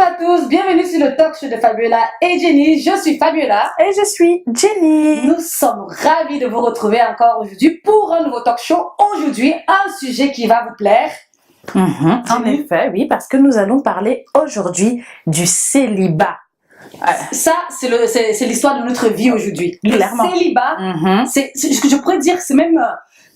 à tous, bienvenue sur le talk show de Fabiola et Jenny. Je suis Fabiola. Et je suis Jenny. Nous sommes ravis de vous retrouver encore aujourd'hui pour un nouveau talk show. Aujourd'hui, un sujet qui va vous plaire. En effet, oui, parce que nous allons parler aujourd'hui du célibat. Ça, c'est l'histoire de notre vie aujourd'hui. Le Clairement. célibat, je pourrais dire, c'est même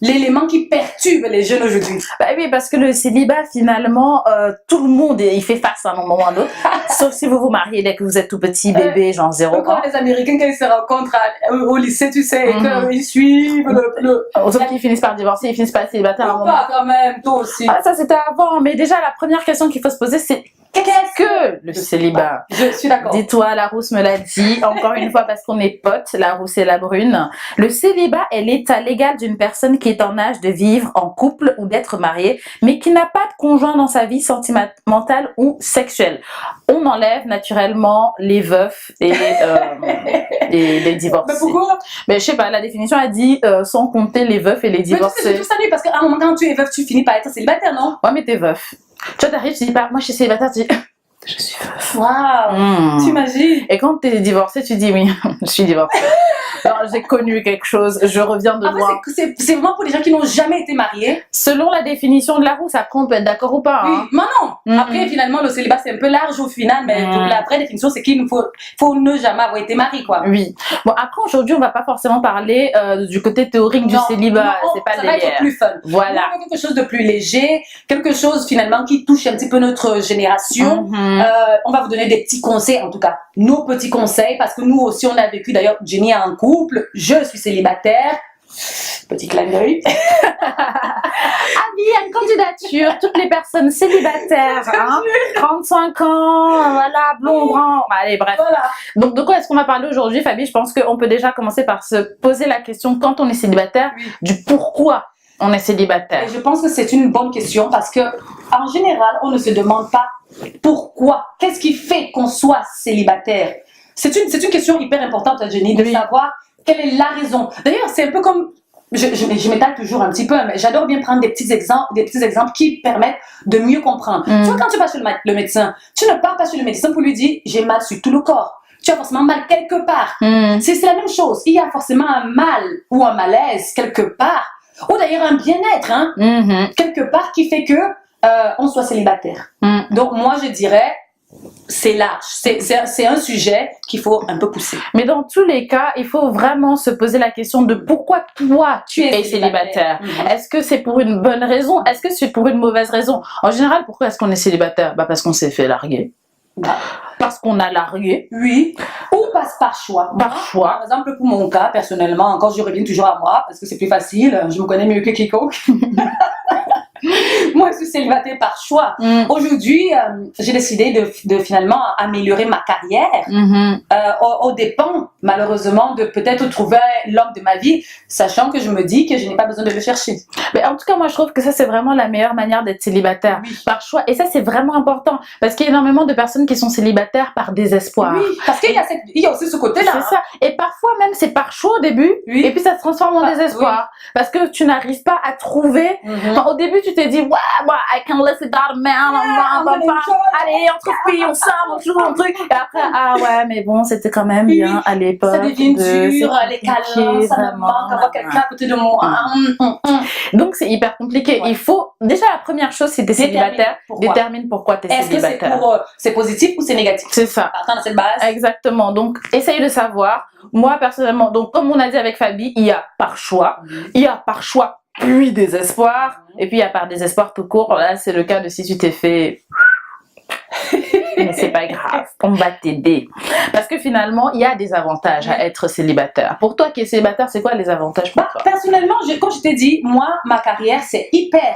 l'élément qui perturbe les jeunes aujourd'hui. Bah oui, parce que le célibat, finalement, tout le monde y fait face à un moment ou à un autre. Sauf si vous vous mariez dès que vous êtes tout petit, bébé, genre 0 ans. Comme les Américains, quand ils se rencontrent au lycée, tu sais, et qu'ils suivent Sauf qu'ils finissent par divorcer, ils finissent par être célibataires à un moment. Pas quand même, toi aussi. Ah, ça c'était avant, mais déjà la première question qu'il faut se poser, c'est qu'est-ce que le célibat? Je suis d'accord. Dis-toi, la rousse me l'a dit, encore une fois parce qu'on est potes, la rousse et la brune. Le célibat est l'état légal d'une personne qui est en âge de vivre en couple ou d'être mariée, mais qui n'a pas de conjoint dans sa vie sentimentale ou sexuelle. On enlève naturellement les veufs et les divorcés. Mais pourquoi? Mais je sais pas, la définition a dit sans compter les veufs et les divorcés. Mais tu sais, c'est tout ça, lui, parce qu'à un moment, quand tu es veuf, tu finis par être célibataire, non? Ouais, mais t'es veuf. Tu vois, t'arrives, tu dis pas, moi je suis célibataire, tu dis, je suis veuf. Waouh! T'imagines? Et quand t'es divorcée, tu dis, oui, je suis divorcée. Alors, j'ai connu quelque chose, je reviens de loin. C'est vraiment pour les gens qui n'ont jamais été mariés. Selon la définition de la rousse, après on peut être d'accord ou pas. Oui, Hein. mais non. Après, finalement, le célibat, c'est un peu large au final, mais la vraie définition, c'est qu'il faut ne jamais avoir été marié, quoi. Oui. Bon, après, aujourd'hui, on va pas forcément parler du côté théorique du célibat. C'est pas ça va être plus fun. Voilà. On va quelque chose de plus léger, quelque chose finalement qui touche un petit peu notre génération. On va vous donner des petits conseils, en tout cas, nos petits conseils, parce que nous aussi, on a vécu, d'ailleurs, Jenny a un couple, je suis célibataire. Petit clin d'œil. Avis à une candidature, toutes les personnes célibataires, hein, 35 ans, voilà, blond, brun, allez, bref. Voilà. Donc, de quoi est-ce qu'on va parler aujourd'hui, Fabi? Je pense qu'on peut déjà commencer par se poser la question, quand on est célibataire, du pourquoi on est célibataire. Et je pense que c'est une bonne question parce que, en général, on ne se demande pas pourquoi, qu'est-ce qui fait qu'on soit célibataire. C'est une question hyper importante, Jenny, de savoir quelle est la raison. D'ailleurs, c'est un peu comme, je m'étale toujours un petit peu, mais j'adore bien prendre des petits exemples qui permettent de mieux comprendre. Tu vois, quand tu vas chez le médecin, tu ne pars pas chez le médecin pour lui dire, j'ai mal sur tout le corps. Tu as forcément mal quelque part. C'est la même chose. Il y a forcément un mal ou un malaise quelque part, ou d'ailleurs un bien-être, hein, quelque part qui fait que on soit célibataire. Donc moi, je dirais, c'est large, c'est un sujet qu'il faut un peu pousser. Mais dans tous les cas, il faut vraiment se poser la question de pourquoi toi tu es célibataire. Est-ce que c'est pour une bonne raison? Est-ce que c'est pour une mauvaise raison? En général, pourquoi est-ce qu'on est célibataire? Bah parce qu'on s'est fait larguer. Parce qu'on a largué. Oui. Ou passe par choix. Par choix. Par exemple, pour mon cas, personnellement, encore je reviens toujours à moi, parce que c'est plus facile, je me connais mieux que quiconque. Moi, je suis célibataire par choix. Aujourd'hui, j'ai décidé de finalement améliorer ma carrière aux dépens, malheureusement, de peut-être trouver l'homme de ma vie, sachant que je me dis que je n'ai pas besoin de le chercher. Mais en tout cas, moi, je trouve que ça, c'est vraiment la meilleure manière d'être célibataire, par choix. Et ça, c'est vraiment important, parce qu'il y a énormément de personnes qui sont célibataires par désespoir. Oui, parce qu'il y a aussi ce côté-là. C'est ça. Et parfois, même, c'est par choix au début, et puis ça se transforme en désespoir. Parce que tu n'arrives pas à trouver... Enfin, au début, tu t'es dit, ouais, I can live without a man, allez, entre filles, on sort, on joue, un truc. Et après, ah ouais, mais bon, c'était quand même bien à l'époque. Ça devient dur, les câlins, ça me manque, avoir quelqu'un à côté de moi. Donc, c'est hyper compliqué. Il faut, déjà, la première chose, c'est que t'es célibataire, détermine pourquoi t'es célibataire. Est-ce que c'est positif ou c'est négatif? C'est ça. Partant de cette base. Exactement. Donc, essaye de savoir. Moi, personnellement, donc, comme on a dit avec Fabi, il y a par choix. Il y a par choix puis désespoir, et puis il y a par désespoir tout court. Là, c'est le cas de si tu t'es fait... Mais c'est pas grave, on va t'aider. Parce que finalement, il y a des avantages à être célibataire. Pour toi qui es célibataire, c'est quoi les avantages pour toi? Personnellement, comme je t'ai dit, moi, ma carrière, c'est hyper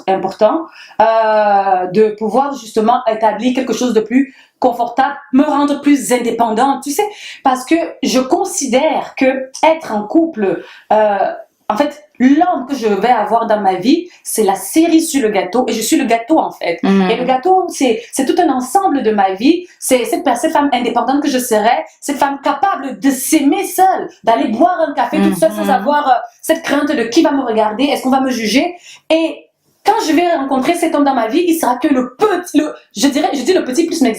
important de pouvoir justement établir quelque chose de plus confortable, me rendre plus indépendante, tu sais, parce que je considère que être en couple, en fait, l'homme que je vais avoir dans ma vie, c'est la cerise sur le gâteau, et je suis le gâteau en fait. Et le gâteau, c'est tout un ensemble de ma vie. C'est cette femme indépendante que je serai, cette femme capable de s'aimer seule, d'aller boire un café toute seule sans avoir cette crainte de qui va me regarder, est-ce qu'on va me juger. Et quand je vais rencontrer cet homme dans ma vie, il sera que je dis le petit plus, mais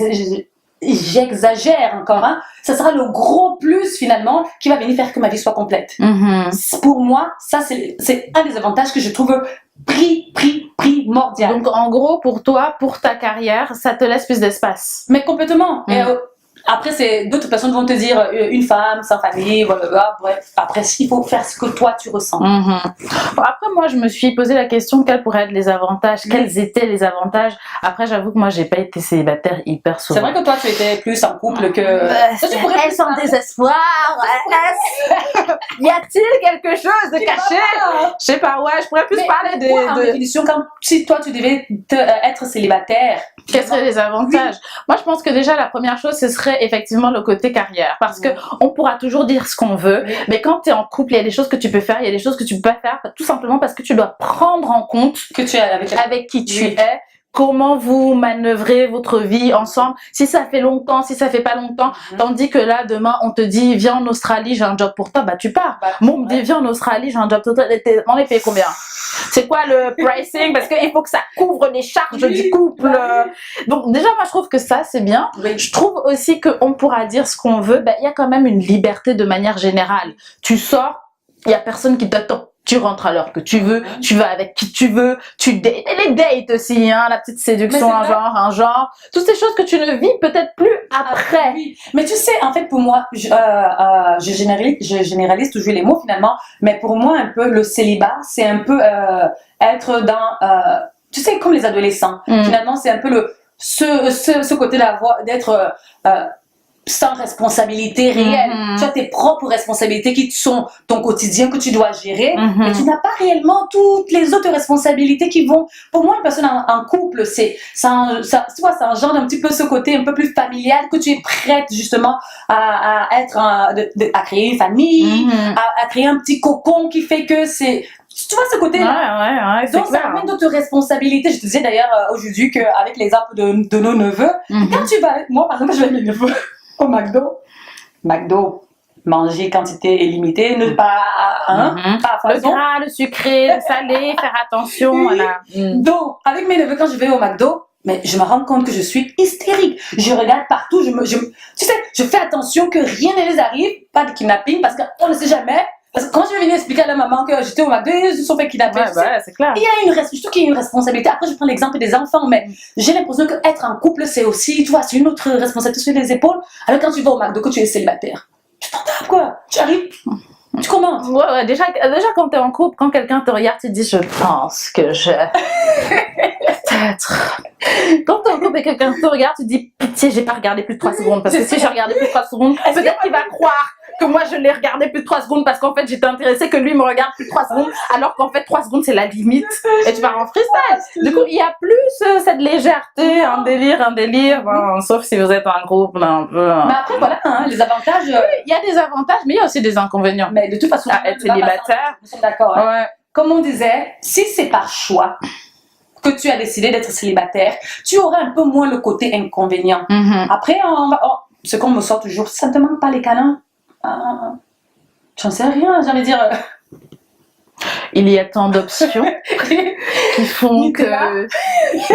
j'exagère encore, hein. Ça sera le gros plus finalement qui va venir faire que ma vie soit complète. Pour moi, ça c'est un des avantages que je trouve primordial. Donc en gros, pour toi, pour ta carrière, ça te laisse plus d'espace. Mais complètement. Et, après, d'autres personnes vont te dire une femme sans famille, voilà, bref. Après, il faut faire ce que toi tu ressens. Bon, après, moi, je me suis posé la question quels pourraient être les avantages, quels étaient les avantages. Après, j'avoue que moi, j'ai pas été célibataire hyper souvent. C'est vrai que toi, tu étais plus en couple que. Elles sont en désespoir. Y a-t-il quelque chose de caché? Je sais pas, ouais, je pourrais plus parler en définition, si toi, tu devais être célibataire. Quels seraient les avantages? Moi, je pense que déjà, la première chose, ce serait effectivement le côté carrière. Parce que on pourra toujours dire ce qu'on veut, mais quand tu es en couple, il y a des choses que tu peux faire, il y a des choses que tu peux pas faire, tout simplement parce que tu dois prendre en compte que tu es avec qui tu es. Comment vous manœuvrez votre vie ensemble, si ça fait longtemps, si ça fait pas longtemps, tandis que là, demain, on te dit, viens en Australie, j'ai un job pour toi, bah tu pars. Moi, on me dit, viens en Australie, j'ai un job pour toi, on les paye combien? C'est quoi le pricing? Parce qu'il faut que ça couvre les charges du couple. Donc déjà, moi, je trouve que ça, c'est bien. Je trouve aussi qu'on pourra dire ce qu'on veut. Il y a quand même une liberté de manière générale. Tu sors, il y a personne qui t'attend. Tu rentres à l'heure que tu veux, tu vas avec qui tu veux, tu dates. Et les dates aussi, hein, la petite séduction, un genre. Toutes ces choses que tu ne vis peut-être plus après. Oui. Mais tu sais, en fait, pour moi, je généralise toujours les mots finalement, mais pour moi, un peu, le célibat, c'est un peu être dans, tu sais, comme les adolescents. Finalement, c'est un peu ce côté-là, d'être sans responsabilité réelle. Tu as tes propres responsabilités qui sont ton quotidien que tu dois gérer, mais tu n'as pas réellement toutes les autres responsabilités qui vont. Pour moi, une personne en couple, ça engendre un petit peu ce côté un peu plus familial que tu es prête justement à créer une famille, à créer un petit cocon qui fait que c'est. Tu vois ce côté-là? Ouais, donc ça amène d'autres responsabilités. Je te disais d'ailleurs aujourd'hui qu'avec l'exemple de nos neveux, quand tu vas avec moi, par exemple, je vais avec mes neveux au McDo, manger quantité limitée, ne pas pas à le gras, le sucré, le salé, faire attention, voilà. Donc, avec mes neveux, quand je vais au McDo, mais je me rends compte que je suis hystérique. Je regarde partout, tu sais, je fais attention que rien ne les arrive, pas de kidnapping, parce qu'on ne sait jamais. Parce que quand je vais venir expliquer à la maman que j'étais au McDo, ils se sont fait kidnapper. C'est clair. Je trouve qu'il y a une responsabilité. Après, je prends l'exemple des enfants, mais j'ai l'impression qu'être en couple, c'est aussi, tu vois, c'est une autre responsabilité sur les épaules. Alors quand tu vas au McDo, que tu es célibataire, tu t'en tapes, quoi. Tu arrives, tu commentes. Ouais, déjà quand t'es en couple, quand quelqu'un te regarde, tu te dis, je pense que peut-être. Quand t'es en couple et quelqu'un te regarde, tu te dis, pitié, j'ai pas regardé plus de 3 secondes. Parce que si j'ai regardé plus de 3 secondes, peut-être qu'il va croire que moi je l'ai regardé plus de 3 secondes parce qu'en fait j'étais intéressée que lui me regarde plus de 3 secondes, alors qu'en fait 3 secondes c'est la limite et tu vas en freestyle. Du coup il y a plus cette légèreté, un délire, sauf si vous êtes un groupe un peu. Mais après voilà, les avantages. Oui, il y a des avantages, mais il y a aussi des inconvénients. Mais de toute façon, à être célibataire. Nous sommes d'accord. Hein. Comme on disait, si c'est par choix que tu as décidé d'être célibataire, tu auras un peu moins le côté inconvénient. Après, ce qu'on me sort toujours, ça ne te manque pas les câlins? J'en sais rien, j'ai envie de dire. Il y a tant d'options qui font que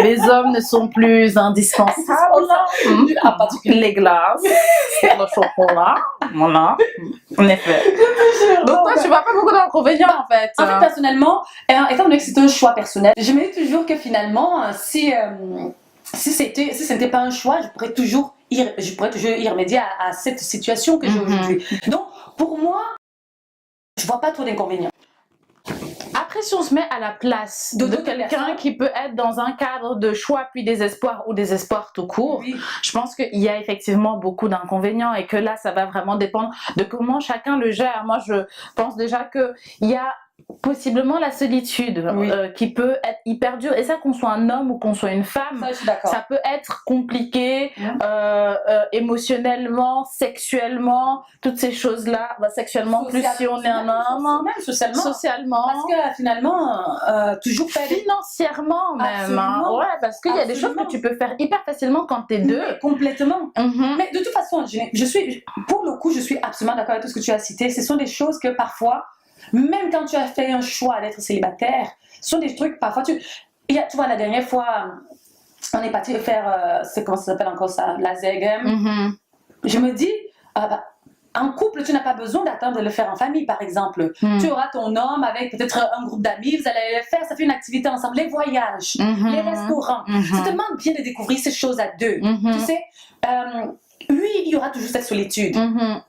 les hommes ne sont plus indispensables. Les glaces, le chocolat, voilà. En effet. Donc toi, tu vois pas beaucoup d'inconvénients en fait. En fait, personnellement, étant donné que c'est un choix personnel, je me dis toujours que finalement, si ce n'était pas un choix, je pourrais toujours y remédier à cette situation que j'ai aujourd'hui. Donc, pour moi, je vois pas trop d'inconvénients. Après, si on se met à la place de quelqu'un qui peut être dans un cadre de choix puis désespoir ou désespoir tout court, je pense qu'il y a effectivement beaucoup d'inconvénients et que là, ça va vraiment dépendre de comment chacun le gère. Moi, je pense déjà qu'il y a possiblement la solitude qui peut être hyper dure, et ça, qu'on soit un homme ou qu'on soit une femme, ça peut être compliqué émotionnellement, sexuellement, toutes ces choses là, sexuellement plus si on est un homme, même socialement, parce que finalement toujours financièrement même, parce qu'il y a des choses que tu peux faire hyper facilement quand t'es deux. Complètement. Mais de toute façon, pour le coup, je suis absolument d'accord avec tout ce que tu as cité. Ce sont des choses que parfois, même quand tu as fait un choix d'être célibataire, ce sont des trucs, parfois, Tu vois, la dernière fois, on est parti faire, c'est comment ça s'appelle encore ça, la ZEGM. Je me dis, en couple, tu n'as pas besoin d'attendre de le faire en famille, par exemple. Tu auras ton homme avec peut-être un groupe d'amis, vous allez le faire, ça fait une activité ensemble. Les voyages, les restaurants. C'est tellement bien de découvrir ces choses à deux. Tu sais, oui, il y aura toujours cette solitude.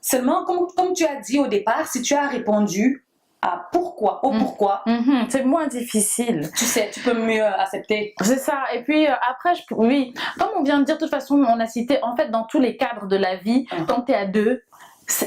Seulement, comme tu as dit au départ, si tu as répondu à pourquoi, au pourquoi, c'est moins difficile. Tu sais, tu peux mieux accepter. C'est ça. Et puis après, oui, comme on vient de dire, de toute façon, on a cité, en fait, dans tous les cadres de la vie, quand tu es à deux,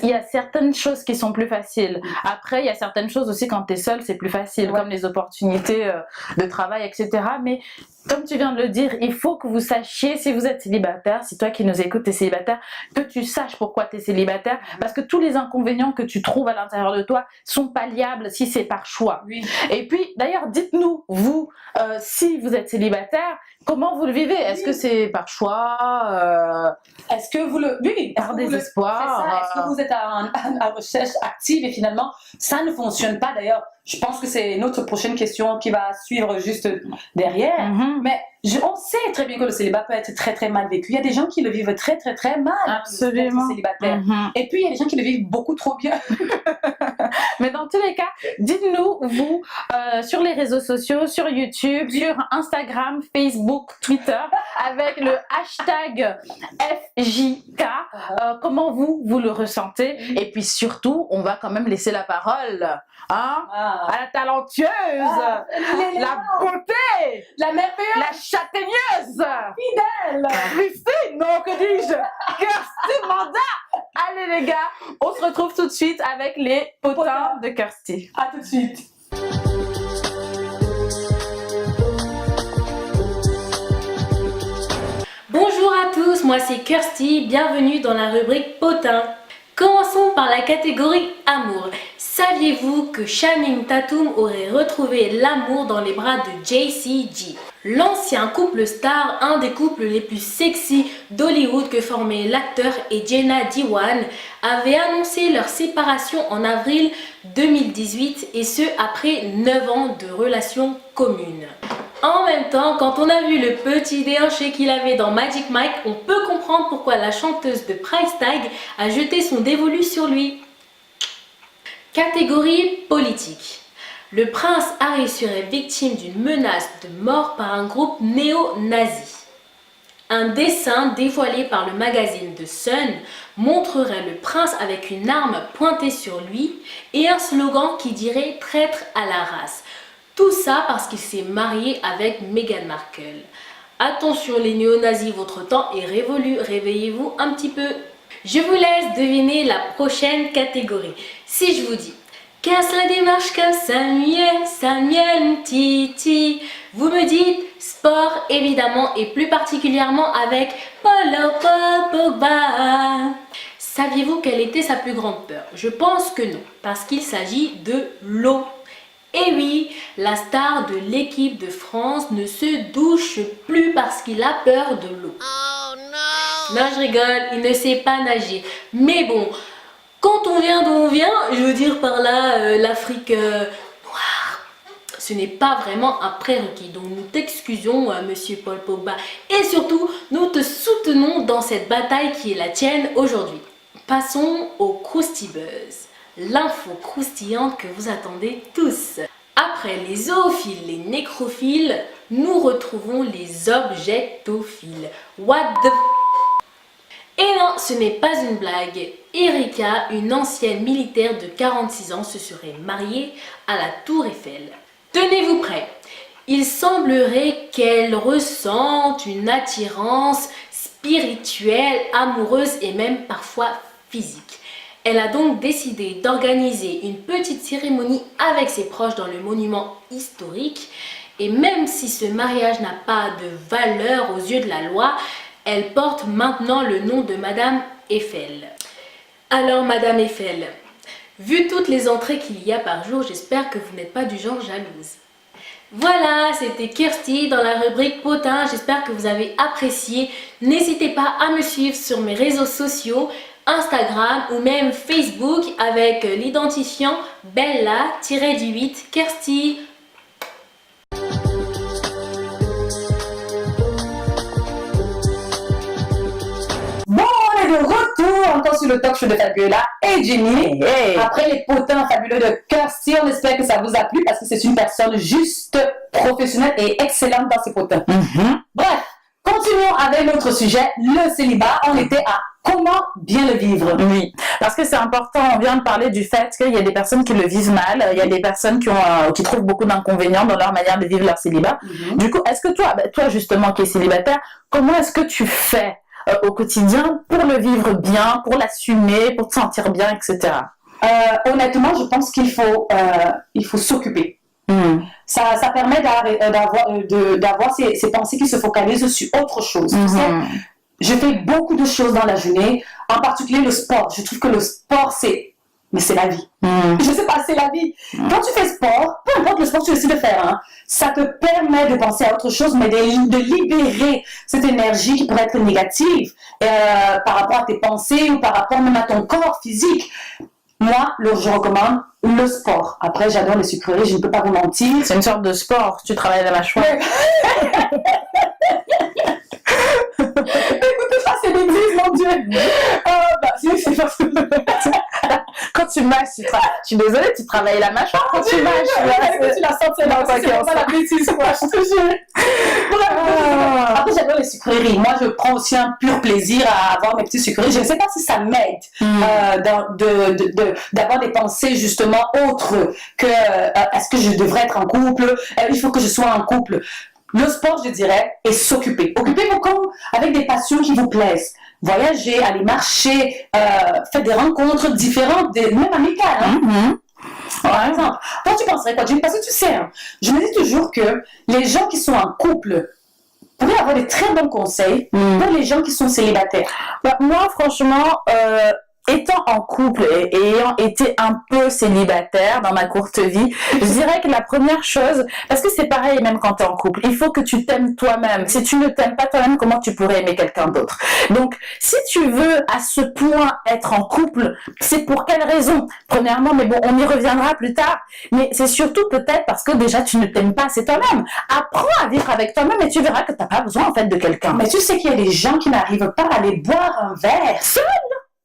il y a certaines choses qui sont plus faciles. Après, il y a certaines choses aussi quand tu es seul, c'est plus facile, comme les opportunités de travail, etc. Mais comme tu viens de le dire, il faut que vous sachiez, si vous êtes célibataire, si toi qui nous écoutes, tu es célibataire, que tu saches pourquoi tu es célibataire, parce que tous les inconvénients que tu trouves à l'intérieur de toi sont palliables si c'est par choix. Et puis, d'ailleurs, dites-nous, vous, si vous êtes célibataire, comment vous le vivez? Est-ce que c'est par choix? Est-ce que vous le... Oui, par désespoir? Est-ce que vous êtes en recherche active et finalement, ça ne fonctionne pas d'ailleurs? Je pense que c'est notre prochaine question qui va suivre juste derrière. Mais on sait très bien que le célibat peut être très très mal vécu. Il y a des gens qui le vivent très très très mal. Absolument. Célibataire. Et puis il y a des gens qui le vivent beaucoup trop bien. Mais dans tous les cas, dites-nous, vous, sur les réseaux sociaux, sur YouTube, sur Instagram, Facebook, Twitter, avec le hashtag FJK, comment vous le ressentez. Et puis surtout, on va quand même laisser la parole à la talentueuse, la beauté, la merveilleuse, la châtaigneuse, fidèle, Christine, non, que dis-je, Kirsty Manda. Allez les gars, on se retrouve tout de suite avec les potins de Kirsty. À tout de suite. Bonjour à tous, moi c'est Kirsty, bienvenue dans la rubrique potin. Commençons par la catégorie amour. Saviez-vous que Channing Tatum aurait retrouvé l'amour dans les bras de JCG? L'ancien couple star, un des couples les plus sexy d'Hollywood que formaient l'acteur et Jenna Dewan, avait annoncé leur séparation en avril 2018 et ce après 9 ans de relations communes. En même temps, quand on a vu le petit déhanché qu'il avait dans Magic Mike, on peut comprendre pourquoi la chanteuse de Price Tag a jeté son dévolu sur lui. Catégorie politique. Le prince Harry serait victime d'une menace de mort par un groupe néo-nazi. Un dessin dévoilé par le magazine The Sun montrerait le prince avec une arme pointée sur lui et un slogan qui dirait « traître à la race ». Tout ça parce qu'il s'est marié avec Meghan Markle. Attention les néo-nazis, votre temps est révolu, réveillez-vous un petit peu. Je vous laisse deviner la prochaine catégorie. Si je vous dis « Casse la démarche comme Samuel Titi », vous me dites « sport » évidemment et plus particulièrement avec Paul Pogba. Saviez-vous quelle était sa plus grande peur? Je pense que non, parce qu'il s'agit de l'eau. Et oui, la star de l'équipe de France ne se douche plus parce qu'il a peur de l'eau. Oh non! Non, je rigole, il ne sait pas nager. Mais bon, quand on vient d'où on vient, je veux dire par là l'Afrique noire, ce n'est pas vraiment un prérequis. Donc nous t'excusons, monsieur Paul Pogba. Et surtout, nous te soutenons dans cette bataille qui est la tienne aujourd'hui. Passons au Krusty Buzz. L'info croustillante que vous attendez tous. Après les zoophiles, les nécrophiles, nous retrouvons les objectophiles. What the... Et non, ce n'est pas une blague. Erika, une ancienne militaire de 46 ans, se serait mariée à la Tour Eiffel. Tenez-vous prêts. Il semblerait qu'elle ressente une attirance spirituelle, amoureuse et même parfois physique. Elle a donc décidé d'organiser une petite cérémonie avec ses proches dans le monument historique. Et même si ce mariage n'a pas de valeur aux yeux de la loi, elle porte maintenant le nom de Madame Eiffel. Alors Madame Eiffel, vu toutes les entrées qu'il y a par jour, j'espère que vous n'êtes pas du genre jalouse. Voilà, c'était Kirsty dans la rubrique potin, j'espère que vous avez apprécié. N'hésitez pas à me suivre sur mes réseaux sociaux, Instagram ou même Facebook avec l'identifiant Bella-8 Kirsty. sur le talk show de Fabiola et Jenny. Après les potins fabuleux de Kirsty, on espère que ça vous a plu parce que c'est une personne juste professionnelle et excellente dans ses potins. Bref, continuons avec notre sujet, le célibat. On était à comment bien le vivre. Oui, parce que c'est important, on vient de parler du fait qu'il y a des personnes qui le vivent mal, il y a des personnes qui trouvent beaucoup d'inconvénients dans leur manière de vivre leur célibat. Du coup, est-ce que toi justement qui es célibataire, comment est-ce que tu fais au quotidien pour le vivre bien, pour l'assumer, pour te sentir bien, etc. Honnêtement, je pense qu'il faut s'occuper. Ça permet d'avoir ces pensées qui se focalisent sur autre chose. Tu sais, je fais beaucoup de choses dans la journée, en particulier le sport. Je trouve que le sport, c'est la vie. Je sais pas, c'est la vie. Quand tu fais sport, peu importe le sport que tu décides de faire, hein, ça te permet de penser à autre chose, mais de libérer cette énergie qui pourrait être négative par rapport à tes pensées ou par rapport même à ton corps physique. Moi, je recommande le sport. Après, j'adore les sucreries, je ne peux pas vous mentir. C'est une sorte de sport, tu travailles la mâchoire. Écoutez, ça c'est l'église, mon Dieu. C'est parce que quand tu mâches, je suis désolée, tu travailles la mâchoire quand tu mâches. Tu l'as senti, c'est pas la bêtise, quoi, je te jure. Après, j'adore les sucreries. Moi, je prends aussi un pur plaisir à avoir mes petites sucreries. Je ne sais pas si ça m'aide d'avoir des pensées justement autres que est-ce que je devrais être en couple, il faut que je sois en couple. Le sport, je dirais, est s'occuper. Occupez-vous avec des passions qui vous plaisent. Voyager, aller marcher, faire des rencontres différentes, même amicales. Par exemple, toi, tu penserais quoi, Jane? Parce que tu sais, hein, je me dis toujours que les gens qui sont en couple pourraient avoir des très bons conseils pour les gens qui sont célibataires. Moi, franchement, étant en couple et ayant été un peu célibataire dans ma courte vie, je dirais que la première chose, parce que c'est pareil même quand tu es en couple, il faut que tu t'aimes toi-même. Si tu ne t'aimes pas toi-même, comment tu pourrais aimer quelqu'un d'autre? Donc, si tu veux à ce point être en couple, c'est pour quelle raison? Premièrement, mais bon, on y reviendra plus tard, mais c'est surtout peut-être parce que déjà tu ne t'aimes pas, c'est toi-même. Apprends à vivre avec toi-même et tu verras que tu n'as pas besoin en fait de quelqu'un. Mais tu sais qu'il y a des gens qui n'arrivent pas à aller boire un verre seul.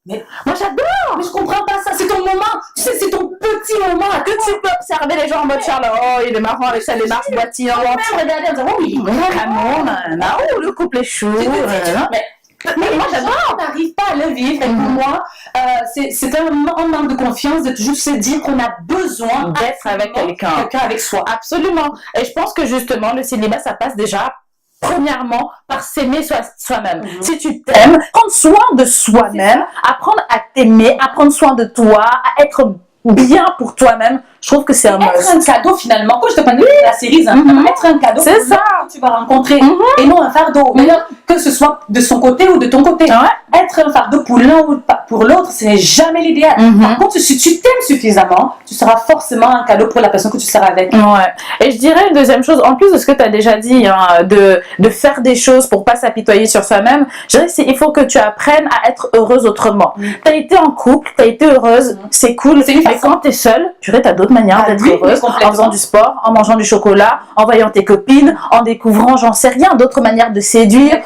Mais moi j'adore, mais je comprends pas ça, c'est ton moment, tu sais, c'est ton petit moment que tu peux observer les gens en mode Charles, oh il est marrant avec sa démarche boitillante. Même regarder en disant, oui, le couple est chou. Mais moi j'adore, on n'arrive pas à le vivre, et pour moi, c'est un manque de confiance de toujours se dire qu'on a besoin d'être avec quelqu'un avec soi. Absolument, et je pense que justement le célibat ça passe déjà premièrement par s'aimer soi-même. Si tu t'aimes, prendre soin de soi-même, apprendre à t'aimer, à prendre soin de toi, à être bien pour toi-même, je trouve que c'est un être un cadeau finalement. Quand je te parle de la série, être un cadeau c'est ça que tu vas rencontrer et non un fardeau. D'ailleurs, que ce soit de son côté ou de ton côté. Être un fardeau pour l'un ou pour l'autre, ce n'est jamais l'idéal. Par contre, si tu t'aimes suffisamment, tu seras forcément un cadeau pour la personne que tu seras avec. Et je dirais une deuxième chose, en plus de ce que tu as déjà dit, de faire des choses pour pas s'apitoyer sur soi-même, je dirais qu'il faut que tu apprennes à être heureuse autrement. Tu as été en couple, tu as été heureuse, c'est cool. Mais quand tu es seule, tu as d'autres manières d'être heureuse, en faisant du sport, en mangeant du chocolat, en voyant tes copines, en découvrant, j'en sais rien, d'autres manières de séduire.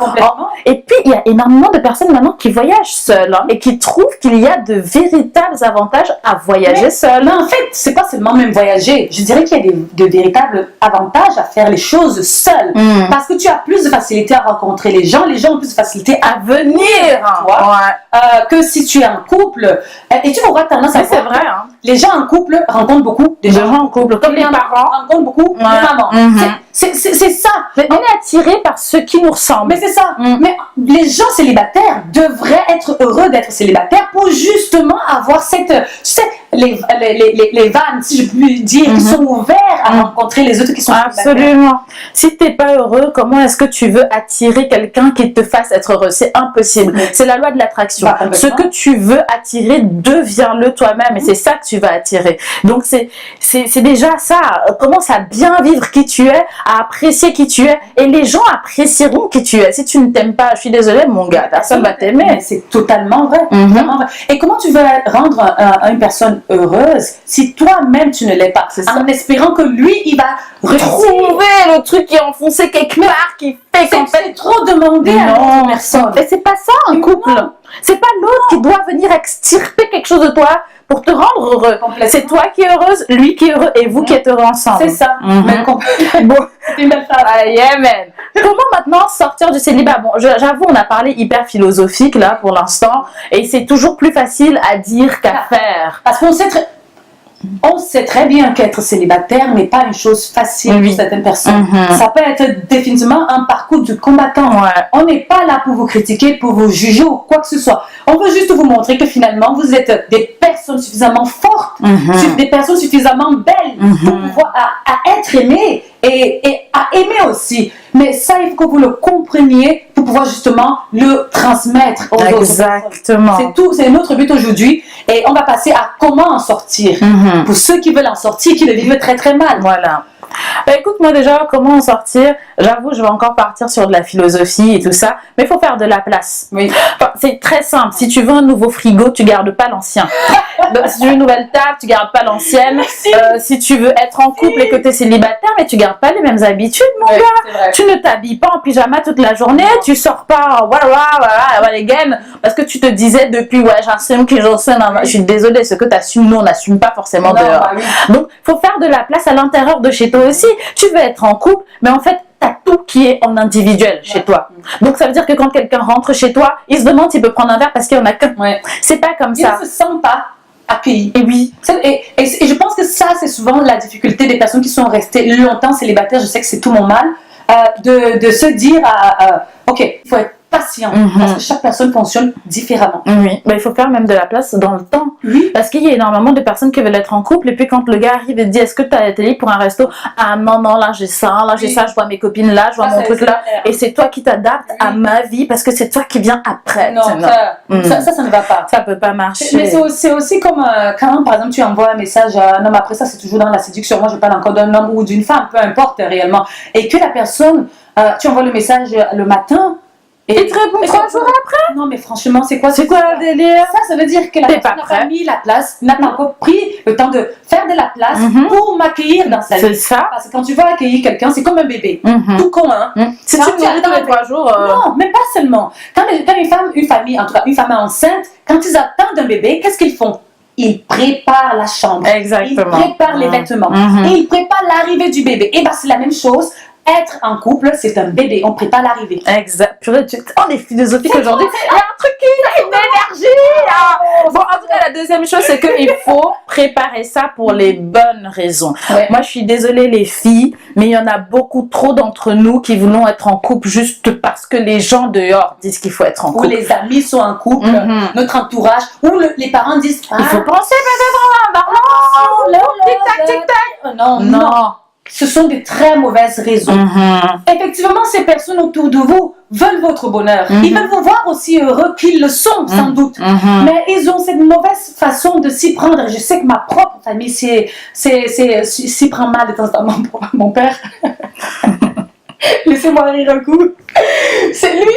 Et puis, il y a énormément de personnes maintenant qui voyagent seules et qui trouvent qu'il y a de véritables avantages à voyager seule. Mais en fait, c'est pas seulement même voyager. Je dirais qu'il y a de véritables avantages à faire les choses seule. Parce que tu as plus de facilité à rencontrer les gens ont plus de facilité à venir à toi que si tu es en couple. Et tu auras tendance à c'est vrai. Les gens en couple rencontrent beaucoup des gens en couple, comme les parents rencontrent beaucoup de mamans. C'est ça. On est attiré par ceux qui nous ressemblent. Mais c'est ça. Mais les gens célibataires devraient être heureux d'être célibataires pour justement avoir les vannes, si je puis dire, qui sont ouverts à rencontrer les autres qui sont Absolument. Si t'es pas heureux, comment est-ce que tu veux attirer quelqu'un qui te fasse être heureux? C'est impossible. C'est la loi de l'attraction. Ce que tu veux attirer, deviens-le toi-même et c'est ça que tu vas attirer. Donc c'est déjà ça. Commence à bien vivre qui tu es, à apprécier qui tu es et les gens apprécieront qui tu es. Si tu ne t'aimes pas, je suis désolée mon gars, personne va t'aimer. C'est totalement vrai. Et comment tu veux rendre une personne heureuse si toi-même tu ne l'es pas, en espérant que lui il va retrouver le truc qui est enfoncé quelque part qui fait qu'en fait c'est trop demandé à une personne. Mais c'est pas ça un couple. C'est pas autre qui doit venir extirper quelque chose de toi pour te rendre heureux. C'est toi qui es heureuse, lui qui est heureux et vous qui êtes heureux ensemble. C'est ça. Mais Bon, c'est une belle phrase. yeah, man. Comment maintenant sortir du célibat? Bon, j'avoue, on a parlé hyper philosophique là pour l'instant et c'est toujours plus facile à dire qu'à faire. Parce qu'on sait très bien qu'être célibataire n'est pas une chose facile pour certaines personnes. Ça peut être définitivement un parcours du combattant. Ouais. On n'est pas là pour vous critiquer, pour vous juger ou quoi que ce soit. On veut juste vous montrer que finalement, vous êtes des personnes suffisamment fortes, des personnes suffisamment belles pour pouvoir à être aimées et à aimer aussi. Mais ça, il faut que vous le compreniez pour pouvoir justement le transmettre aux autres. Exactement. C'est tout, c'est notre but aujourd'hui. Et on va passer à comment en sortir. Pour ceux qui veulent en sortir, qui le vivent très très mal. Voilà. Bah, écoute, moi déjà, comment en sortir? J'avoue, je vais encore partir sur de la philosophie et tout ça, mais il faut faire de la place. Oui. Enfin, c'est très simple. Si tu veux un nouveau frigo, tu gardes pas l'ancien. Donc, si tu veux une nouvelle table, tu gardes pas l'ancienne. Si tu veux être en couple et que tu es célibataire, mais tu gardes pas les mêmes habitudes, mon gars. Tu ne t'habilles pas en pyjama toute la journée, tu sors pas voilà, again, parce que tu te disais depuis, ouais, j'assume que j'assume. Je suis désolée, ce que tu assumes, nous, on n'assume pas forcément dehors. Bah oui. Donc, il faut faire de la place à l'intérieur de chez toi aussi. Tu veux être en couple, mais en fait, tu as tout qui est en individuel chez toi. Donc, ça veut dire que quand quelqu'un rentre chez toi, il se demande s'il peut prendre un verre parce qu'il n'y en a qu'un. C'est pas comme ça. Il ne se sent pas accueilli. Et oui. Et je pense que ça, c'est souvent la difficulté des personnes qui sont restées longtemps célibataires. Je sais que c'est tout mon mal. De se dire, ok, il faut être patient, parce que chaque personne fonctionne différemment. Oui, bah, il faut faire même de la place dans le temps. Oui. Parce qu'il y a énormément de personnes qui veulent être en couple, et puis quand le gars arrive et te dit, est-ce que tu as été libre pour un resto? Ah non, là j'ai ça, j'ai ça, je vois mes copines là, je vois mon truc là. Et c'est toi qui t'adaptes à ma vie, parce que c'est toi qui viens après. Non, ça ne va pas. Ça peut pas marcher. Mais c'est aussi comme quand, par exemple, tu envoies un message à un homme, après ça, c'est toujours dans la séduction. Moi, je parle encore d'un homme ou d'une femme, peu importe réellement. Et que la personne, tu envoies le message le matin, et te répond 3 jours après? Non, mais franchement, c'est quoi le délire? Ça veut dire que la personne n'a pas mis la place, n'a pas encore pris le temps de faire de la place pour m'accueillir dans sa vie. C'est ça. Parce que quand tu vas accueillir quelqu'un, c'est comme un bébé. Tout con, hein. Si tu me nourris tous les 3 jours... Non, mais pas seulement. Quand une famille, en tout cas une femme enceinte, quand ils attendent un bébé, qu'est-ce qu'ils font? Ils préparent la chambre. Exactement. Ils préparent les vêtements. Et ils préparent l'arrivée du bébé. Et bien, c'est la même chose. Être en couple, c'est un bébé, on prépare l'arrivée. Exact. Purée, on est philosophique aujourd'hui. Il y a un truc qui a une énergie. Bon, en tout cas, la deuxième chose, c'est qu'il faut préparer ça pour les bonnes raisons. Moi, je suis désolée, les filles, mais il y en a beaucoup trop d'entre nous qui voulons être en couple juste parce que les gens dehors disent qu'il faut être en couple. Ou les amis sont en couple, notre entourage, ou les parents disent il faut penser peut-être à un balance. Tic-tac, tic-tac. Non. Ce sont des très mauvaises raisons. Effectivement, ces personnes autour de vous veulent votre bonheur. Ils veulent vous voir aussi heureux qu'ils le sont, sans doute. Mais ils ont cette mauvaise façon de s'y prendre. Je sais que ma propre famille s'y prend mal de temps en temps. Mon père. Laissez-moi rire un coup. C'est lui.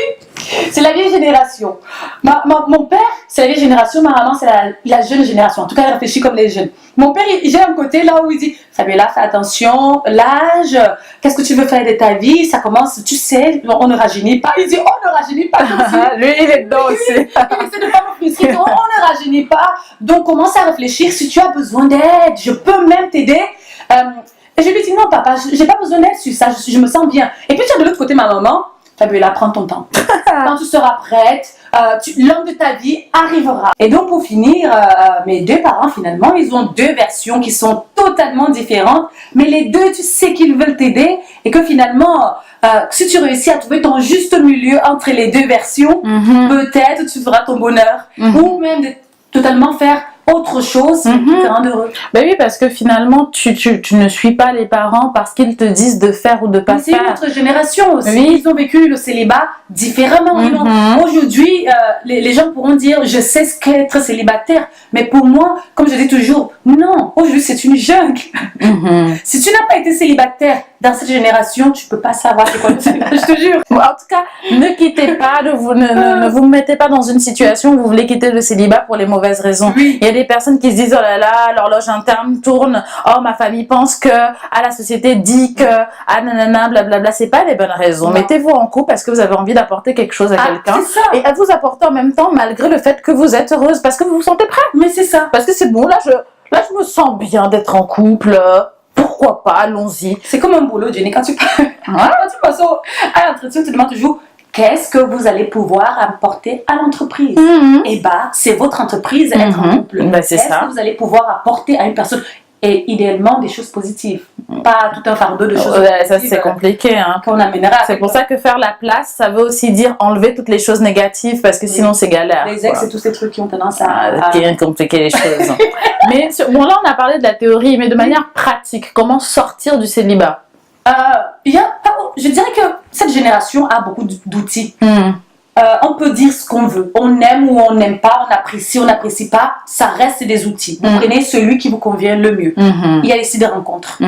C'est la vieille génération. Mon père, c'est la vieille génération. Ma maman, c'est la jeune génération. En tout cas, elle réfléchit comme les jeunes. Mon père, j'ai un côté là où il dit Fabiola, fais attention, l'âge, qu'est-ce que tu veux faire de ta vie? Ça commence, tu sais, on ne rajeunit pas. Il dit on ne rajeunit pas. Lui, il est dedans aussi. Il essaie de pas me frustrer. On ne rajeunit pas. Donc, commence à réfléchir. Si tu as besoin d'aide, je peux même t'aider. Et je lui dis non, papa, j'ai pas besoin d'aide sur ça. Je me sens bien. Et puis, tu as de l'autre côté ma maman. Fabiola, prends ton temps. Quand tu seras prête, l'homme de ta vie arrivera. Et donc, pour finir, mes deux parents, finalement, ils ont deux versions qui sont totalement différentes. Mais les deux, tu sais qu'ils veulent t'aider. Et que finalement, si tu réussis à trouver ton juste milieu entre les deux versions, peut-être tu feras ton bonheur. Ou même de totalement faire autre chose qui te rend heureux. Ben oui, parce que finalement, tu ne suis pas les parents parce qu'ils te disent de faire ou de pas faire. C'est notre génération aussi. Ils ont vécu le célibat différemment. Aujourd'hui, les gens pourront dire je sais ce qu'est être célibataire, mais pour moi, comme je dis toujours, non, aujourd'hui c'est une jungle. Si tu n'as pas été célibataire dans cette génération, tu peux pas savoir c'est quoi le célibat, je te jure. Bon, en tout cas, ne quittez pas, ne vous mettez pas dans une situation où vous voulez quitter le célibat pour les mauvaises raisons. Oui. Il y a des personnes qui se disent, oh là là, l'horloge interne tourne, oh ma famille pense que, la société dit que, nanana, blablabla, c'est pas les bonnes raisons. Non. Mettez-vous en couple parce que vous avez envie d'apporter quelque chose à quelqu'un. C'est ça. Et à vous apporter en même temps, malgré le fait que vous êtes heureuse, parce que vous vous sentez prête. Mais c'est ça. Parce que c'est bon, là, je me sens bien d'être en couple. Pourquoi pas, allons-y. C'est comme un boulot, Jenny. Quand tu passes à l'entretien, tu te demandes toujours qu'est-ce que vous allez pouvoir apporter à l'entreprise. Et bah, c'est votre entreprise être en couple. Ben, c'est Qu'est-ce ça. que vous allez pouvoir apporter à une personne? Et idéalement, des choses positives. Pas tout un fardeau de choses Ouais, ça, positives c'est compliqué, hein. qu'on amènera. C'est pour ça que faire la place, ça veut aussi dire enlever toutes les choses négatives parce que sinon c'est galère. Les ex quoi. et tous ces trucs qui ont tendance à... Qui vient compliquer les choses. Mais bon, là on a parlé de la théorie, mais de manière pratique, comment sortir du célibat? Je dirais que cette génération a beaucoup d'outils. On peut dire ce qu'on veut. On aime ou on n'aime pas, on n'apprécie pas. Ça reste des outils. Vous prenez celui qui vous convient le mieux. Il y a les sites de rencontres.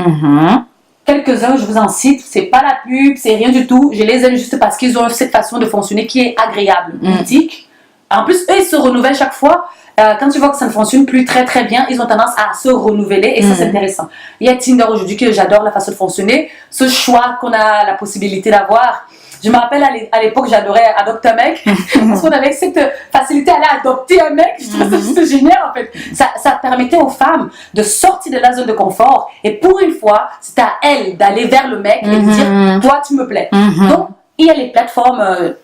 Quelques-uns, je vous en cite. C'est pas la pub, c'est rien du tout. Je les aime juste parce qu'ils ont cette façon de fonctionner qui est agréable, ludique. En plus, eux, ils se renouvellent chaque fois. Quand tu vois que ça ne fonctionne plus très très bien, ils ont tendance à se renouveler et ça c'est intéressant. Il y a Tinder aujourd'hui que j'adore la façon de fonctionner. Ce choix qu'on a la possibilité d'avoir. Je me rappelle à l'époque, j'adorais adopter un mec parce qu'on avait cette facilité à aller adopter un mec. Je trouve ça juste génial en fait. Ça permettait aux femmes de sortir de la zone de confort et pour une fois, c'était à elles d'aller vers le mec et de dire toi tu me plais. Donc il y a les plateformes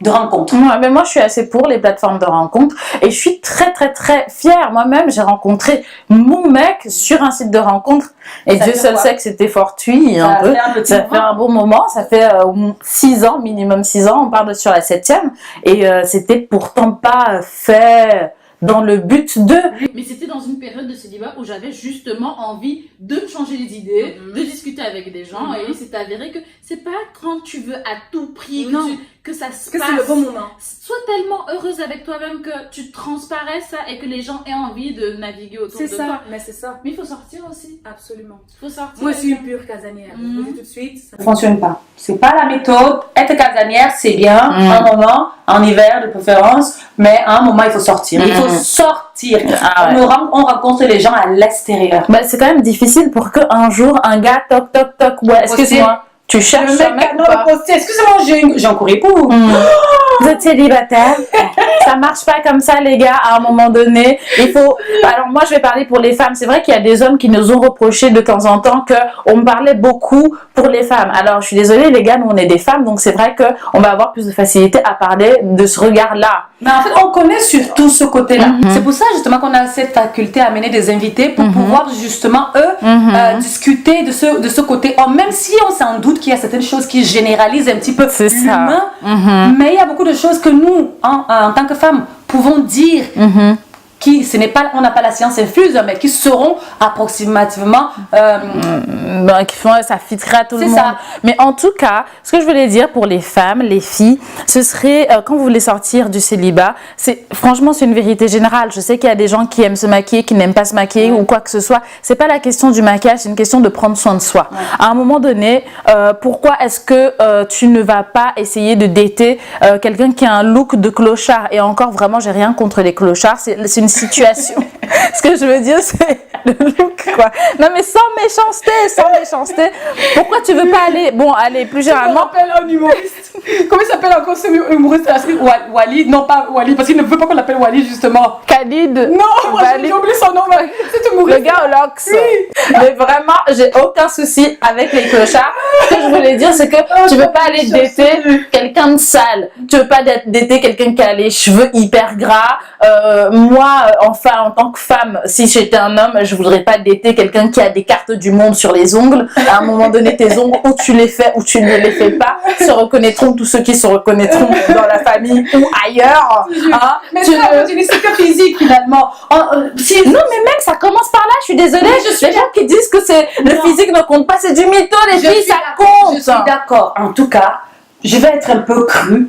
de rencontres. Ouais, mais moi je suis assez pour les plateformes de rencontres et je suis très très très fière. Moi-même j'ai rencontré mon mec sur un site de rencontre et Ça Dieu fait seul quoi? sait que c'était fortuit un peu. Ça fait un bon moment, ça fait 6 ans, minimum 6 ans, on parle sur la 7e et c'était pourtant pas fait dans le but de... Mais c'était dans une période de célibat où j'avais justement envie de me changer les idées, de discuter avec des gens et c'est avéré que c'est pas quand tu veux à tout prix que ça se passe. C'est le bon moment. Sois tellement heureuse avec toi-même que tu transparais ça et que les gens aient envie de naviguer autour de toi. Mais c'est ça. Mais il faut sortir aussi. Absolument. Il faut sortir. Moi, je suis une pure casanière. Je vous dis tout de suite. Ça ne fonctionne pas. C'est pas la méthode. Être casanière, c'est bien, un moment, en hiver de préférence, mais à un moment, il faut sortir. Il faut sortir. On rencontre les gens à l'extérieur. Bah, c'est quand même difficile pour qu'un jour, un gars, toc, toc, toc, ouais, excuse-moi, tu cherches un mec ou pas? Excusez-moi, j'ai encore époux. Vous êtes célibataire? Ça marche pas comme ça, les gars, à un moment donné. Il faut... Alors, moi, je vais parler pour les femmes. C'est vrai qu'il y a des hommes qui nous ont reproché de temps en temps qu'on me parlait beaucoup pour les femmes. Alors, je suis désolée, les gars, nous, on est des femmes, donc c'est vrai qu'on va avoir plus de facilité à parler de ce regard-là. Mais en fait, on connaît surtout ce côté-là. C'est pour ça, justement, qu'on a cette faculté à amener des invités pour pouvoir, justement, eux, discuter de ce côté. Même si on s'en doute qu'il y a certaines choses qui généralisent un petit peu l'humain, mais il y a beaucoup de choses que nous, en tant que femmes, pouvons dire qui, on n'a pas la science infuse, mais qui seront approximativement... qui font, ça fitterait à tout le monde. Ça. Mais en tout cas, ce que je voulais dire pour les femmes, les filles, ce serait, quand vous voulez sortir du célibat, franchement, c'est une vérité générale. Je sais qu'il y a des gens qui aiment se maquiller, qui n'aiment pas se maquiller ou quoi que ce soit. C'est pas la question du maquillage, c'est une question de prendre soin de soi. À un moment donné, pourquoi est-ce que tu ne vas pas essayer de dater quelqu'un qui a un look de clochard? Et encore, vraiment, j'ai rien contre les clochards. C'est une situation. Ce que je veux dire, c'est le look, quoi. Non, mais sans méchanceté. Pourquoi tu veux pas aller... Bon, allez, plus généralement... Je me rappelle un humoriste. Comment il s'appelle encore ce humoriste? Walid. Non, pas Walid, parce qu'il ne veut pas qu'on l'appelle Walid, justement. Khalid. Non, j'ai oublié son nom. C'est humoriste. Le gars au Lox. Mais vraiment, j'ai aucun souci avec les clochards. Ce que je voulais dire, c'est que tu veux pas aller dater quelqu'un de sale. Tu veux pas dater quelqu'un qui a les cheveux hyper gras. Moi, enfin, en tant que femme, si j'étais un homme, je voudrais pas dater quelqu'un qui a des cartes du monde sur les ongles. À un moment donné, tes ongles, ou tu les fais ou tu ne les fais pas, se reconnaîtront tous ceux qui se reconnaîtront dans la famille ou ailleurs. Hein? Mais c'est que physique, finalement. Non, mais même, ça commence par là, je suis désolée. Les gens qui disent que le physique ne compte pas, c'est du mytho, les filles, ça compte. Je suis d'accord. En tout cas, je vais être un peu crue,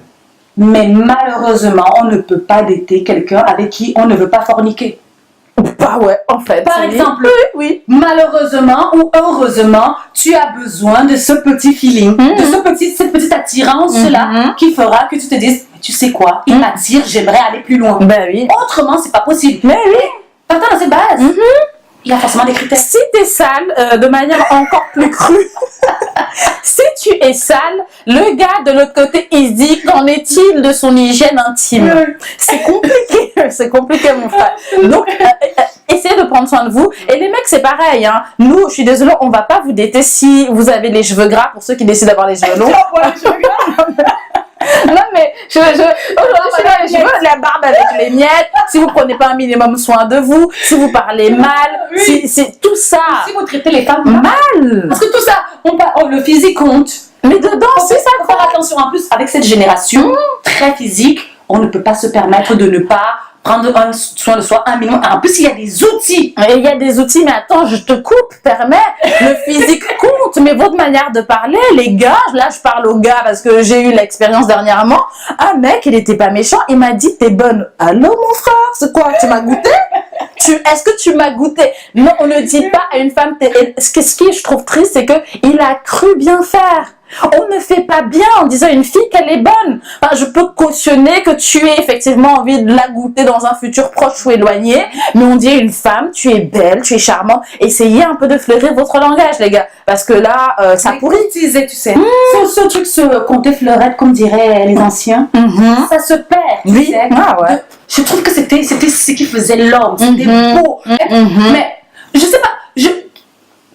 mais malheureusement, on ne peut pas dater quelqu'un avec qui on ne veut pas forniquer. Bah ouais, en fait. Par oui. exemple, Oui. malheureusement ou heureusement, tu as besoin de ce petit feeling, de cette petite attirance-là qui fera que tu te dises, tu sais quoi, il m'attire, j'aimerais aller plus loin. Ben oui. Autrement, c'est pas possible. Mais oui. Partant dans cette base, il y a forcément des critères. Si t'es sale, de manière encore plus crue, si tu es sale, le gars de l'autre côté, il se dit qu'en est-il de son hygiène intime? C'est compliqué, c'est compliqué mon frère. Donc, essayez de prendre soin de vous. Et les mecs, c'est pareil. Hein. Nous, je suis désolée, on va pas vous dater si vous avez les cheveux gras, pour ceux qui décident d'avoir les cheveux longs. Non mais aujourd'hui je suis là les cheveux, la barbe avec les miettes, si vous prenez pas un minimum soin de vous, si vous parlez mal, si c'est tout ça. Si vous traitez les femmes mal. parce que tout ça, le physique compte. Mais dedans, c'est ça. Faut faire attention. En plus, avec cette génération très physique, on ne peut pas se permettre de ne pas prendre soin de soi un minimum. En plus, il y a des outils. Et il y a des outils, mais attends, je te coupe, permets. Le physique compte, mais votre manière de parler, les gars, là je parle aux gars parce que j'ai eu l'expérience dernièrement. Un mec, il était pas méchant, il m'a dit t'es bonne. Allô mon frère, c'est quoi? Tu m'as goûté? Est-ce que tu m'as goûté? Non, on ne dit pas à une femme. Ce qui je trouve triste, c'est que il a cru bien faire. On ne fait pas bien en disant à une fille qu'elle est bonne. Enfin, je peux cautionner que tu aies effectivement envie de la goûter dans un futur proche ou éloigné, mais on dit à une femme, tu es belle, tu es charmante. Essayez un peu de fleurir votre langage, les gars, parce que là, ça pourrit. Tu sais, ce truc, ce compter fleurette, comme diraient les anciens, ça se perd. Oui, tu sais. Je trouve que c'était ce qui faisait l'homme. C'était beau. Mais je sais pas.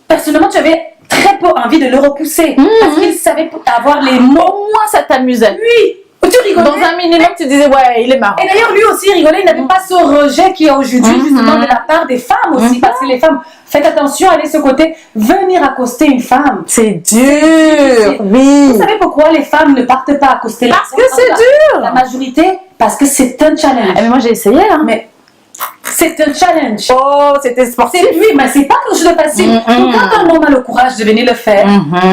Personnellement, tu avais très peu envie de le repousser parce qu'il savait avoir les mots. Au moins, ça t'amusait. Oui. Tu rigolais. Dans un minimum, tu disais, ouais, il est marrant. Et d'ailleurs, lui aussi rigolait. Il n'avait pas ce rejet qu'il y a aujourd'hui, justement, de la part des femmes aussi. Parce que les femmes, faites attention, allez ce côté, venir accoster une femme. C'est dur. Oui. Vous savez pourquoi les femmes ne partent pas accoster les femmes? Parce que c'est dur. La majorité, parce que c'est un challenge. Mais moi, j'ai essayé, hein. Mais c'est un challenge. Oh, c'était sportif. Oui, mais c'est pas quelque chose de facile. Donc, quand un homme a le courage de venir le faire,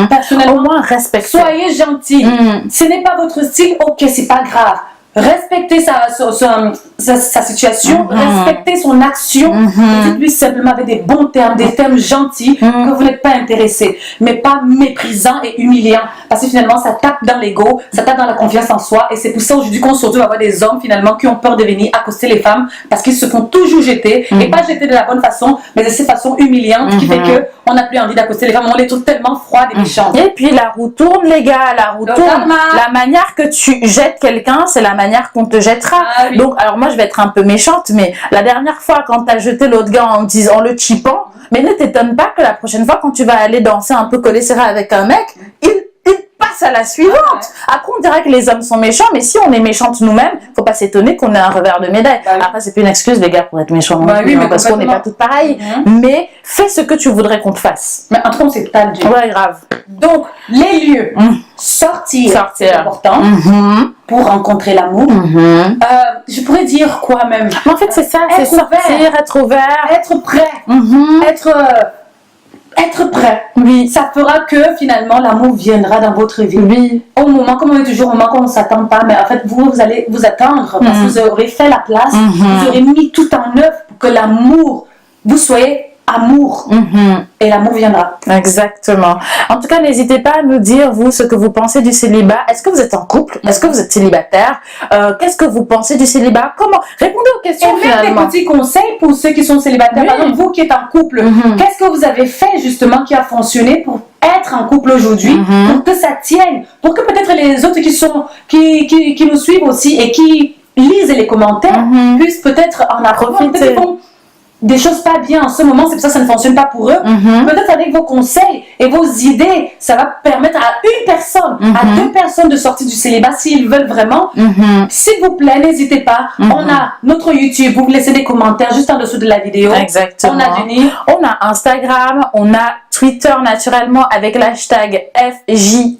personnellement, Au moins, respectez. soyez gentil. Ce n'est pas votre style, ok, c'est pas grave. Respectez sa situation, respectez son action. Dites-lui simplement avec des bons termes, des termes gentils, que vous n'êtes pas intéressé, mais pas méprisant et humiliant. Parce que finalement, ça tape dans l'ego, ça tape dans la confiance en soi. Et c'est pour ça aujourd'hui qu'on se retrouve à avoir des hommes finalement qui ont peur de venir accoster les femmes parce qu'ils se font toujours jeter, et pas jeter de la bonne façon, mais de cette façon humiliante qui fait que on n'a plus envie d'accoster les femmes. On les trouve tellement froides et méchantes. Et puis la roue tourne, les gars, la roue tourne. La manière que tu jettes quelqu'un, c'est la manière qu'on te jettera. Donc, alors moi, je vais être un peu méchante, mais la dernière fois, quand tu as jeté l'autre gars en le chippant, mais ne t'étonne pas que la prochaine fois, quand tu vas aller danser un peu collé serré avec un mec, il passe à la suivante. Après, on dirait que les hommes sont méchants, mais si on est méchante nous-mêmes, faut pas s'étonner qu'on ait un revers de médaille. Après, c'est plus une excuse, les gars, pour être méchant, mais parce qu'on n'est pas toutes pareilles. Mais fais ce que tu voudrais qu'on te fasse. Mais en tout cas, c'est pas dur. Ouais, grave. Donc, les lieux, sortir. C'est important pour rencontrer l'amour. Je pourrais dire quoi même? Mais en fait, c'est ça, c'est sortir, être ouvert, être prêt, être prêt. Oui. Ça fera que finalement l'amour viendra dans votre vie. Oui. Au moment, comme on dit toujours, au moment qu'on ne s'attend pas, mais en fait vous allez vous attendre parce que vous aurez fait la place, vous aurez mis tout en œuvre pour que l'amour, vous soyez amour et l'amour viendra. Exactement. En tout cas, n'hésitez pas à nous dire, vous, ce que vous pensez du célibat. Est-ce que vous êtes en couple? Est-ce que vous êtes célibataire? Qu'est-ce que vous pensez du célibat? Comment? Répondez aux questions, et même finalement. des petits conseils pour ceux qui sont célibataires. Par exemple, vous qui êtes en couple, qu'est-ce que vous avez fait justement qui a fonctionné pour être en couple aujourd'hui, pour que ça tienne, pour que peut-être les autres qui nous suivent aussi et qui lisent les commentaires puissent peut-être en apprendre. Des choses pas bien en ce moment, c'est pour ça que ça ne fonctionne pas pour eux. Peut-être avec vos conseils et vos idées, ça va permettre à une personne, à deux personnes de sortir du célibat s'ils veulent vraiment. S'il vous plaît, n'hésitez pas. On a notre YouTube, vous laissez des commentaires juste en dessous de la vidéo. Exactement. On a Jenny. On a Instagram, on a Twitter naturellement avec l'hashtag FJK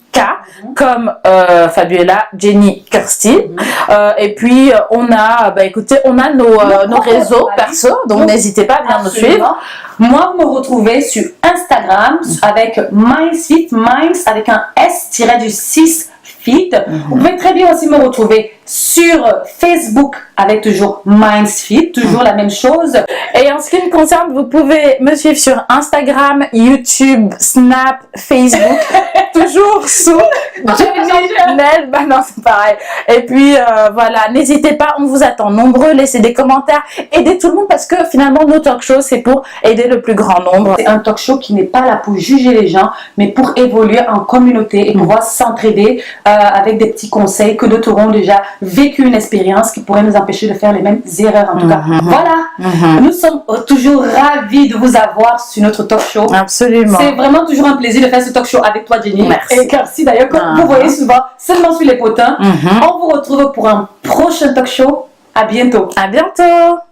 comme Fabiola, Jenny, Kirsty. Et puis on a, écoutez, on a nos réseaux perso, donc n'hésitez pas à venir nous suivre. Moi, vous me retrouvez sur Instagram avec Mindsfit, Minds avec un S-6 Fit. Vous pouvez très bien aussi me retrouver sur Facebook avec toujours Mindsfit, toujours la même chose. Et en ce qui me concerne, vous pouvez me suivre sur Instagram, YouTube, Snap, Facebook, toujours sous Nel. Bah non, c'est pareil. Et puis voilà, n'hésitez pas, on vous attend nombreux, laissez des commentaires, aidez tout le monde parce que finalement nos talk shows c'est pour aider le plus grand nombre. C'est un talk show qui n'est pas là pour juger les gens, mais pour évoluer en communauté et pouvoir s'entraider avec des petits conseils que d'autres auront déjà vécu une expérience qui pourrait nous empêcher de faire les mêmes erreurs en tout cas. Voilà, nous sommes toujours ravis de vous avoir sur notre talk show. Absolument. C'est vraiment toujours un plaisir de faire ce talk show avec toi, Jenny. Merci. Et Kersi d'ailleurs, comme vous voyez souvent seulement sur les potins. On vous retrouve pour un prochain talk show. À bientôt. À bientôt.